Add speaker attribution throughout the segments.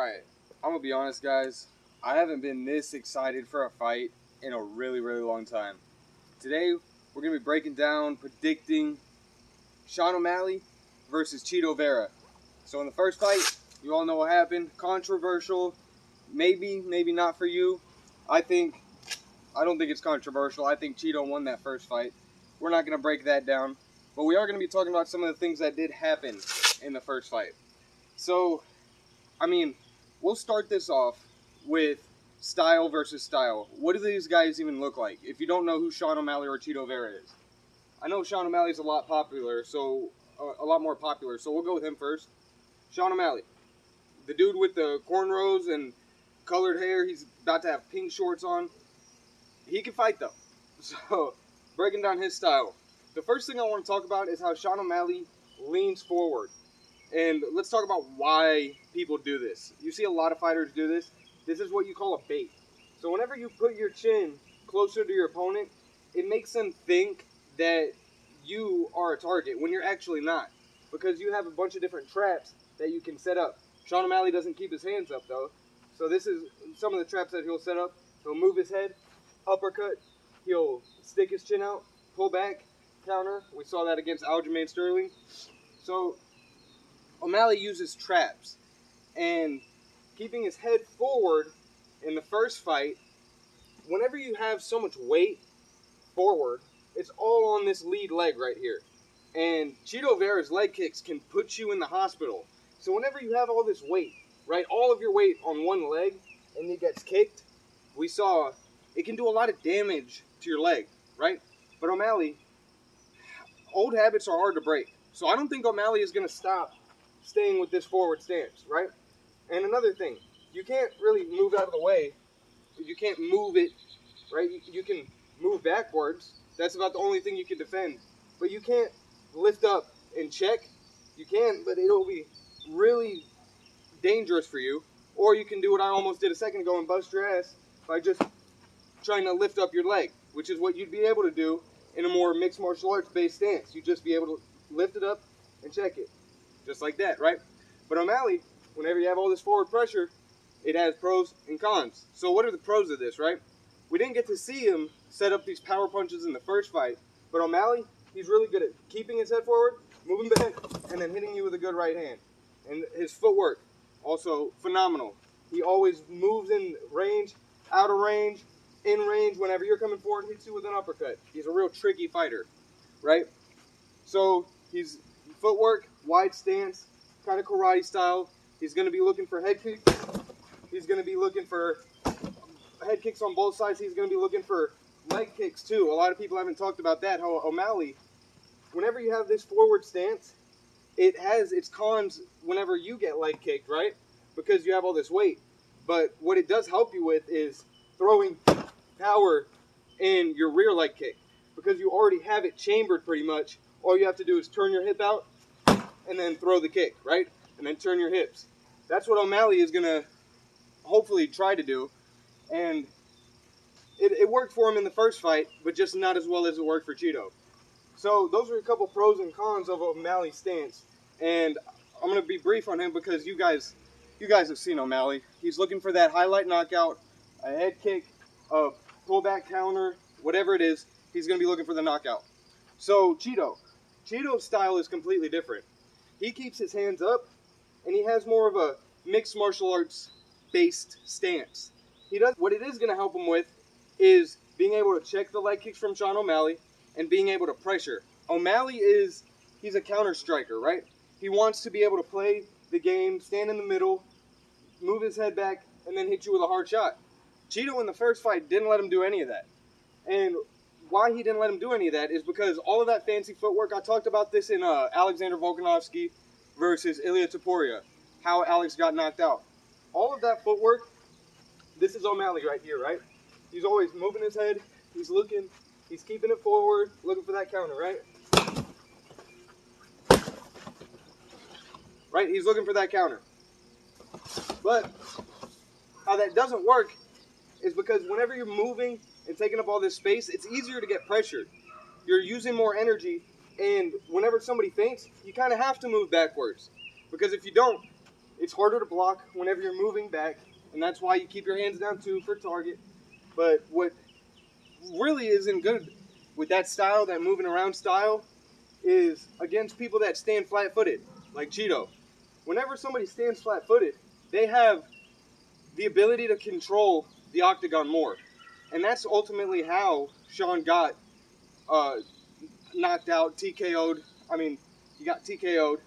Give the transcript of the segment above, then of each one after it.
Speaker 1: Alright, I'm gonna be honest, guys. I haven't been this excited for a fight in a really, really long time. Today, we're gonna be breaking down, predicting Sean O'Malley versus Cheeto Vera. So in the first fight, you all know what happened. Controversial, maybe not for you. I don't think it's controversial. I think Cheeto won that first fight. We're not gonna break that down, but we are gonna be talking about some of the things that did happen in the first fight. So, we'll start this off with style versus style. What do these guys even look like? If you don't know who Sean O'Malley or Cheeto Vera is. I know Sean O'Malley's a lot more popular, so we'll go with him first. Sean O'Malley, the dude with the cornrows and colored hair, he's about to have pink shorts on. He can fight though. So, breaking down his style. The first thing I want to talk about is how Sean O'Malley leans forward. And let's talk about why people do this. You see a lot of fighters do this. This is what you call a bait. So whenever you put your chin closer to your opponent, it makes them think that you are a target when you're actually not. Because you have a bunch of different traps that you can set up. Sean O'Malley doesn't keep his hands up though. So this is some of the traps that he'll set up. He'll move his head, uppercut, he'll stick his chin out, pull back, counter. We saw that against Aljamain Sterling. So O'Malley uses traps, and keeping his head forward in the first fight, whenever you have so much weight forward, it's all on this lead leg right here. And Cheeto Vera's leg kicks can put you in the hospital. So whenever you have all this weight, right, all of your weight on one leg, and it gets kicked, we saw it can do a lot of damage to your leg, right? But O'Malley, old habits are hard to break. So I don't think O'Malley is going to stop staying with this forward stance, right? And another thing, you can't really move out of the way. You can't move it, right? You can move backwards. That's about the only thing you can defend. But you can't lift up and check. You can, but it'll be really dangerous for you. Or you can do what I almost did a second ago and bust your ass by just trying to lift up your leg, which is what you'd be able to do in a more mixed martial arts based stance. You'd just be able to lift it up and check it. Just like that, right? But O'Malley, whenever you have all this forward pressure, it has pros and cons. So what are the pros of this, right? We didn't get to see him set up these power punches in the first fight, but O'Malley, he's really good at keeping his head forward, moving back, and then hitting you with a good right hand. And his footwork, also phenomenal. He always moves in range, out of range, in range. Whenever you're coming forward, hits you with an uppercut. He's a real tricky fighter, right? So he's footwork, wide stance, kind of karate style. He's going to be looking for head kicks. He's going to be looking for head kicks on both sides. He's going to be looking for leg kicks too. A lot of people haven't talked about that. How O'Malley, whenever you have this forward stance, it has its cons whenever you get leg kicked, right? Because you have all this weight. But what it does help you with is throwing power in your rear leg kick. Because you already have it chambered pretty much. All you have to do is turn your hip out and then throw the kick, right? And then turn your hips. That's what O'Malley is going to hopefully try to do. And it worked for him in the first fight, but just not as well as it worked for Cheeto. So those are a couple pros and cons of O'Malley's stance. And I'm going to be brief on him because you guys have seen O'Malley. He's looking for that highlight knockout, a head kick, a pullback counter, whatever it is, he's going to be looking for the knockout. So Cheeto's style is completely different. He keeps his hands up, and he has more of a mixed martial arts based stance. What it is going to help him with is being able to check the leg kicks from Sean O'Malley and being able to pressure. O'Malley he's a counter striker, right? He wants to be able to play the game, stand in the middle, move his head back, and then hit you with a hard shot. Cheeto in the first fight didn't let him do any of that. And why he didn't let him do any of that is because all of that fancy footwork, I talked about this in Alexander Volkanovski versus Ilia Topuria, how Alex got knocked out. All of that footwork, this is O'Malley right here, right? He's always moving his head, he's looking, he's keeping it forward, looking for that counter, right? Right, he's looking for that counter. But how that doesn't work is because whenever you're moving and taking up all this space, it's easier to get pressured. You're using more energy, and whenever somebody feints, you kind of have to move backwards. Because if you don't, It's harder to block whenever you're moving back, and that's why you keep your hands down too for target. But what really isn't good with that style, that moving around style, is against people that stand flat-footed, like Cheeto. Whenever somebody stands flat-footed, they have the ability to control the octagon more. And that's ultimately how Sean got knocked out, TKO'd. I mean, he got TKO'd.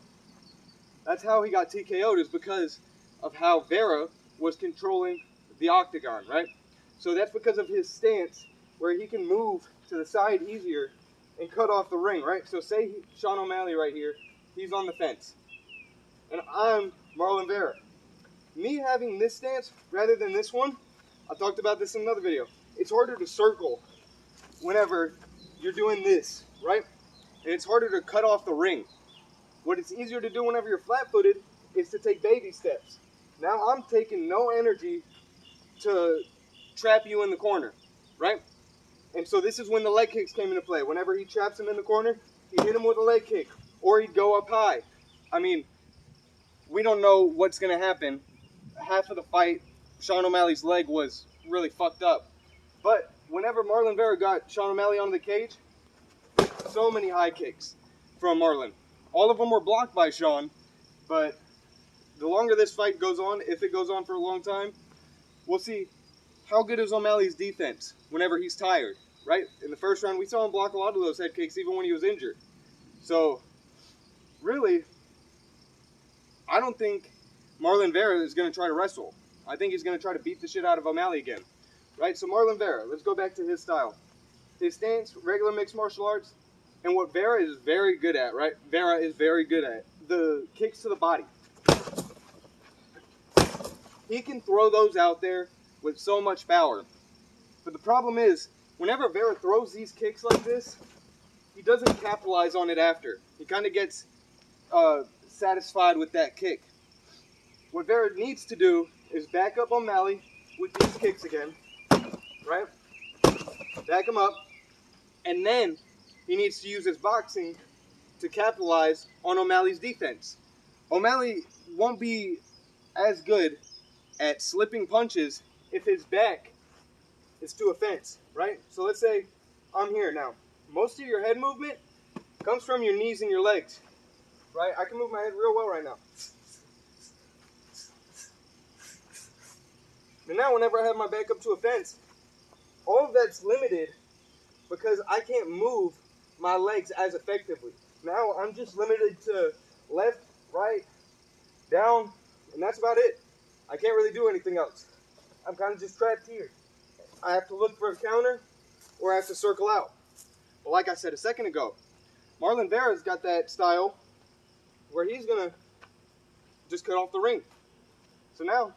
Speaker 1: That's how he got TKO'd, is because of how Vera was controlling the octagon, right? So that's because of his stance, where he can move to the side easier and cut off the ring, right? So say Sean O'Malley right here, he's on the fence, and I'm Marlon Vera. Me having this stance rather than this one, I talked about this in another video. It's harder to circle whenever you're doing this, right? And it's harder to cut off the ring. What it's easier to do whenever you're flat-footed is to take baby steps. Now I'm taking no energy to trap you in the corner, right? And so this is when the leg kicks came into play. Whenever he traps him in the corner, he'd hit him with a leg kick, or he'd go up high. I mean, we don't know what's going to happen. Half of the fight, Sean O'Malley's leg was really fucked up. But whenever Marlon Vera got Sean O'Malley on the cage, so many high kicks from Marlon. All of them were blocked by Sean, but the longer this fight goes on, if it goes on for a long time, we'll see how good is O'Malley's defense whenever he's tired, right? In the first round, we saw him block a lot of those head kicks even when he was injured. So, really, I don't think Marlon Vera is going to try to wrestle. I think he's going to try to beat the shit out of O'Malley again, right? So Marlon Vera, let's go back to his style. His stance, regular mixed martial arts, and what Vera is very good at, right? Vera is very good at the kicks to the body. He can throw those out there with so much power. But the problem is, whenever Vera throws these kicks like this, he doesn't capitalize on it after. He kind of gets satisfied with that kick. What Vera needs to do is back up O'Malley with these kicks again, right? Back him up, and then he needs to use his boxing to capitalize on O'Malley's defense. O'Malley won't be as good at slipping punches if his back is to a fence, right? So let's say I'm here now. Most of your head movement comes from your knees and your legs, right? I can move my head real well right now. And now whenever I have my back up to a fence, all of that's limited because I can't move my legs as effectively. Now I'm just limited to left, right, down, and that's about it. I can't really do anything else. I'm kind of just trapped here. I have to look for a counter, or I have to circle out. But like I said a second ago, Marlon Vera's got that style where he's going to just cut off the ring. So now,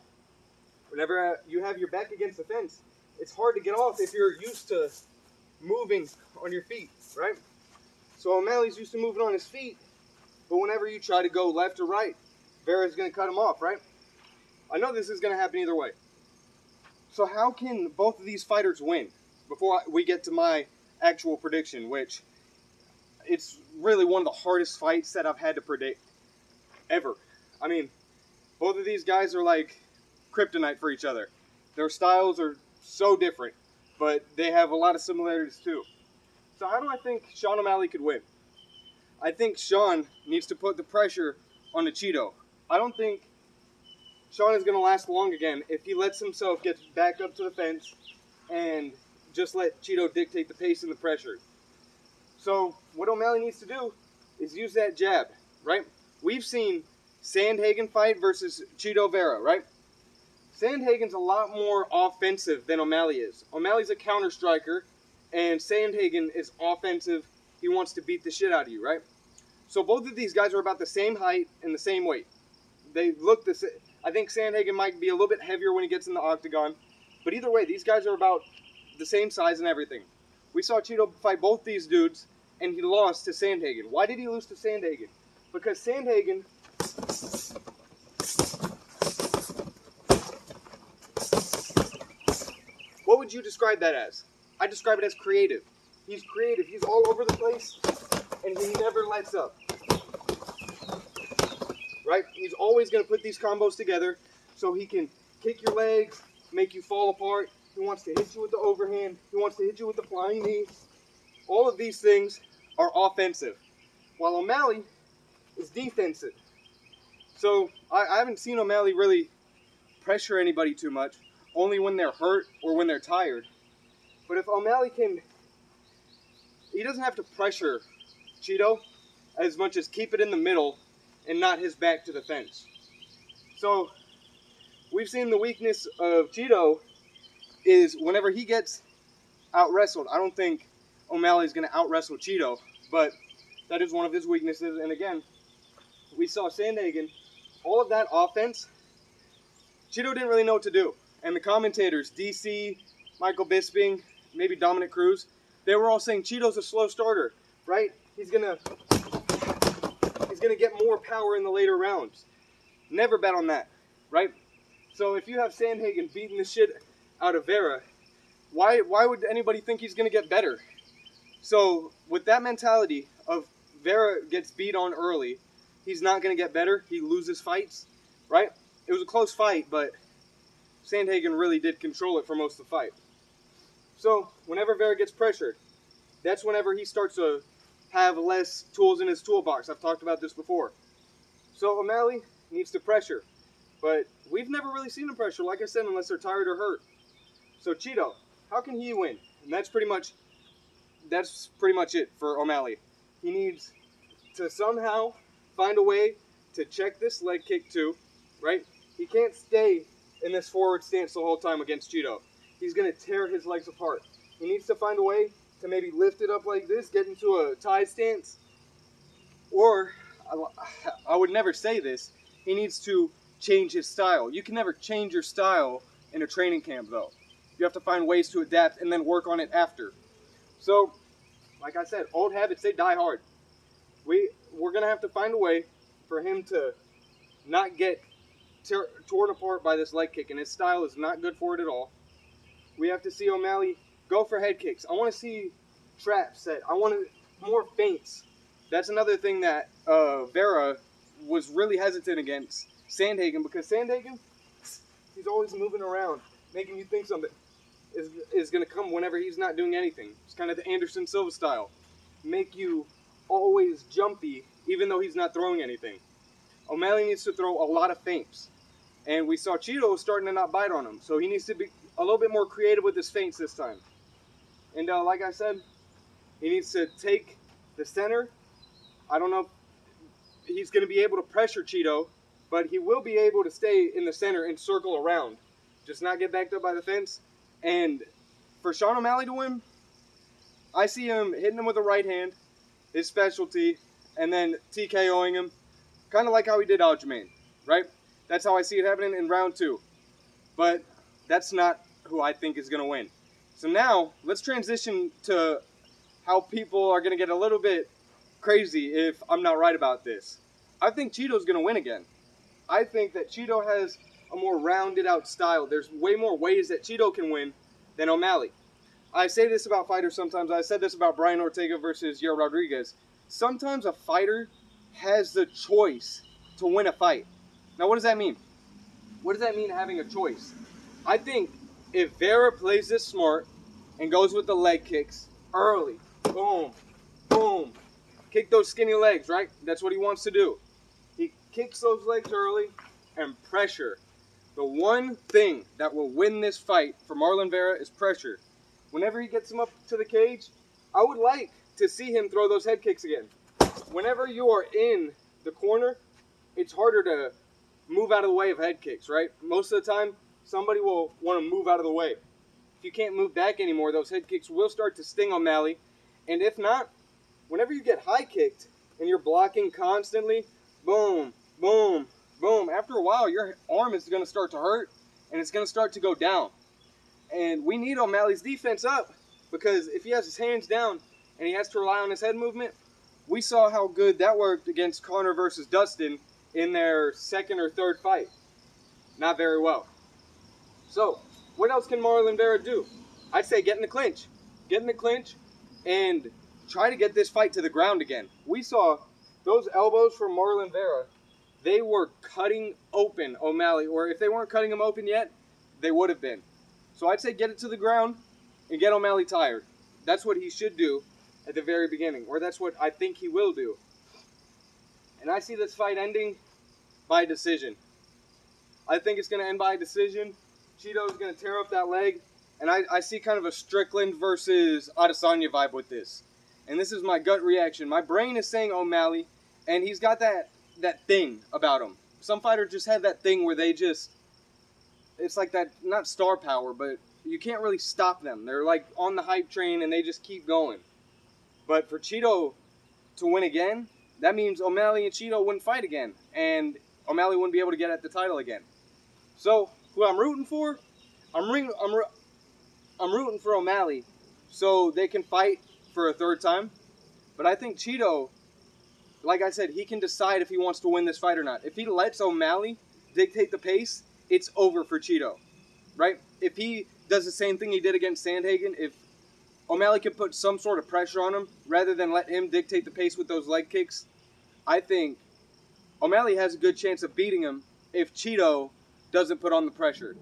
Speaker 1: whenever you have your back against the fence, it's hard to get off if you're used to moving on your feet, right? So O'Malley's used to moving on his feet, but whenever you try to go left or right, Vera's going to cut him off, right? I know this is going to happen either way. So how can both of these fighters win? Before we get to my actual prediction, which it's really one of the hardest fights that I've had to predict ever. I mean, both of these guys are like kryptonite for each other. Their styles are so different, but they have a lot of similarities too. So how do I think Sean O'Malley could win? I think Sean needs to put the pressure on the Cheeto. I don't think Sean is going to last long again if he lets himself get back up to the fence and just let Cheeto dictate the pace and the pressure. So what O'Malley needs to do is use that jab, right? We've seen Sandhagen fight versus Cheeto Vera, right? Sandhagen's a lot more offensive than O'Malley is. O'Malley's a counter striker, and Sandhagen is offensive. He wants to beat the shit out of you, right? So both of these guys are about the same height and the same weight. They look the same. I think Sandhagen might be a little bit heavier when he gets in the octagon. But either way, these guys are about the same size and everything. We saw Cheeto fight both these dudes, and he lost to Sandhagen. Why did he lose to Sandhagen? Because Sandhagen... What would you describe that as? I describe it as creative. He's creative. He's all over the place, and he never lets up. right? He's always going to put these combos together so he can kick your legs, make you fall apart. He wants to hit you with the overhand. He wants to hit you with the flying knee. All of these things are offensive, while O'Malley is defensive. So I haven't seen O'Malley really pressure anybody too much, only when they're hurt or when they're tired. But if O'Malley he doesn't have to pressure Cheeto as much as keep it in the middle and not his back to the fence. So we've seen the weakness of Cheeto is whenever he gets out-wrestled. I don't think O'Malley's going to out-wrestle Cheeto, but that is one of his weaknesses. And again, we saw Sandhagen, all of that offense, Cheeto didn't really know what to do. And the commentators, DC, Michael Bisping, maybe Dominic Cruz, they were all saying Cheeto's a slow starter, right? He's gonna get more power in the later rounds. Never bet on that, right? So if you have Sandhagen beating the shit out of Vera, why would anybody think he's gonna get better? So with that mentality of Vera gets beat on early, he's not gonna get better, he loses fights, right? It was a close fight, but Sandhagen really did control it for most of the fight. So whenever Vera gets pressured, that's whenever he starts to have less tools in his toolbox. I've talked about this before. So O'Malley needs to pressure, but we've never really seen him pressure, like I said, unless they're tired or hurt. So Cheeto, how can he win? And that's pretty much it for O'Malley. He needs to somehow find a way to check this leg kick too, right? He can't stay in this forward stance the whole time against Cheeto. He's going to tear his legs apart. He needs to find a way to maybe lift it up like this, get into a tie stance. Or, I would never say this, he needs to change his style. You can never change your style in a training camp though. You have to find ways to adapt and then work on it after. So, like I said, old habits, they die hard. We're going to have to find a way for him to not get torn apart by this leg kick, and his style is not good for it at all. We have to see O'Malley go for head kicks. I want to see traps set. I want more feints. That's another thing that Vera was really hesitant against Sandhagen, because Sandhagen, he's always moving around, making you think something is going to come whenever he's not doing anything. It's kind of the Anderson Silva style. Make you always jumpy, even though he's not throwing anything. O'Malley needs to throw a lot of feints. And we saw Cheeto starting to not bite on him. So he needs to be a little bit more creative with his feints this time. And like I said, he needs to take the center. I don't know if he's going to be able to pressure Cheeto, but he will be able to stay in the center and circle around. Just not get backed up by the fence. And for Sean O'Malley to win, I see him hitting him with a right hand, his specialty, and then TKOing him. Kind of like how he did Aljamain, right? That's how I see it happening in round 2. But that's not who I think is going to win. So now, let's transition to how people are going to get a little bit crazy if I'm not right about this. I think Cheeto's going to win again. I think that Cheeto has a more rounded out style. There's way more ways that Cheeto can win than O'Malley. I say this about fighters sometimes. I said this about Brian Ortega versus Yair Rodriguez. Sometimes a fighter has the choice to win a fight. Now, what does that mean? What does that mean, having a choice? I think if Vera plays this smart and goes with the leg kicks early, boom, boom, kick those skinny legs, right? That's what he wants to do. He kicks those legs early and pressure. The one thing that will win this fight for Marlon Vera is pressure. Whenever he gets him up to the cage, I would like to see him throw those head kicks again. Whenever you are in the corner, it's harder to move out of the way of head kicks, right? Most of the time, somebody will want to move out of the way. If you can't move back anymore, those head kicks will start to sting O'Malley. And if not, whenever you get high kicked and you're blocking constantly, boom, boom, boom, after a while, your arm is going to start to hurt and it's going to start to go down. And we need O'Malley's defense up, because if he has his hands down and he has to rely on his head movement, we saw how good that worked against Conor versus Dustin in their second or third fight. Not very well. So, what else can Marlon Vera do? I'd say get in the clinch. Get in the clinch and try to get this fight to the ground again. We saw those elbows from Marlon Vera they were cutting open O'Malley, or if they weren't cutting him open yet, they would have been. So I'd say get it to the ground and get O'Malley tired. That's what he should do at the very beginning, or that's what I think he will do. And I see this fight ending by decision. I think it's going to end by decision. Cheeto's going to tear up that leg, and I see kind of a Strickland versus Adesanya vibe with this. And this is my gut reaction. My brain is saying O'Malley, and he's got that thing about him. Some fighters just have that thing where they just, it's like that, not star power, but you can't really stop them. They're like on the hype train and they just keep going. But for Cheeto to win again, that means O'Malley and Cheeto wouldn't fight again, and O'Malley wouldn't be able to get at the title again. So who I'm rooting for, I'm rooting for O'Malley so they can fight for a third time. But I think Cheeto, like I said, he can decide if he wants to win this fight or not. If he lets O'Malley dictate the pace, it's over for Cheeto, right? If he does the same thing he did against Sandhagen, if O'Malley can put some sort of pressure on him rather than let him dictate the pace with those leg kicks, I think O'Malley has a good chance of beating him if Cheeto doesn't put on the pressure.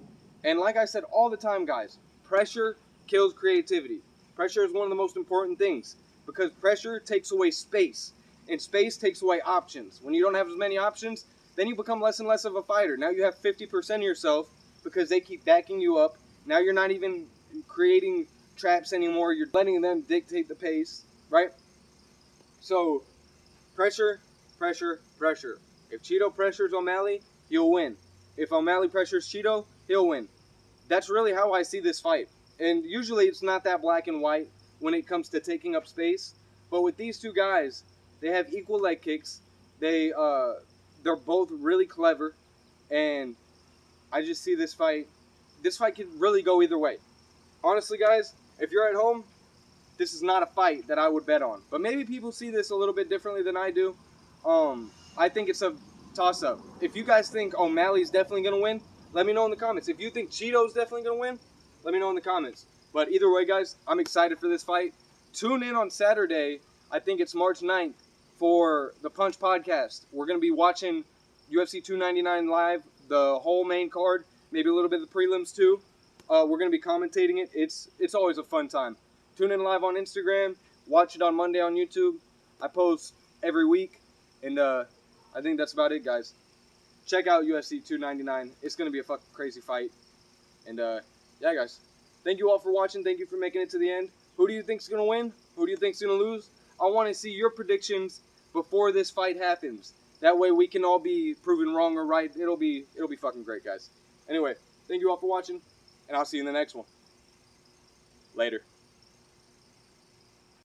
Speaker 1: And like I said all the time, guys, pressure kills creativity. Pressure is one of the most important things because pressure takes away space, and space takes away options. When you don't have as many options, then you become less and less of a fighter. Now you have 50% of yourself because they keep backing you up. Now you're not even creating traps anymore. You're letting them dictate the pace, right? So pressure, pressure, pressure. If Cheeto pressures O'Malley, he'll win. If O'Malley pressures Cheeto, he'll win. That's really how I see this fight. And usually it's not that black and white when it comes to taking up space. But with these two guys, they have equal leg kicks. They're both really clever. And I just see this fight could really go either way. Honestly, guys, if you're at home, this is not a fight that I would bet on. But maybe people see this a little bit differently than I do. I think it's a toss-up. If you guys think O'Malley's definitely going to win, let me know in the comments. If you think Cheeto's definitely going to win, let me know in the comments. But either way, guys, I'm excited for this fight. Tune in on Saturday, I think it's March 9th, for the Punch Podcast. We're going to be watching UFC 299 live, the whole main card, maybe a little bit of the prelims too. We're going to be commentating it. It's always a fun time. Tune in live on Instagram. Watch it on Monday on YouTube. I post every week. And I think that's about it, guys. Check out UFC 299. It's going to be a fucking crazy fight. And yeah, guys. Thank you all for watching. Thank you for making it to the end. Who do you think's going to win? Who do you think's going to lose? I want to see your predictions before this fight happens. That way we can all be proven wrong or right. It'll be fucking great, guys. Anyway, thank you all for watching, and I'll see you in the next one. Later.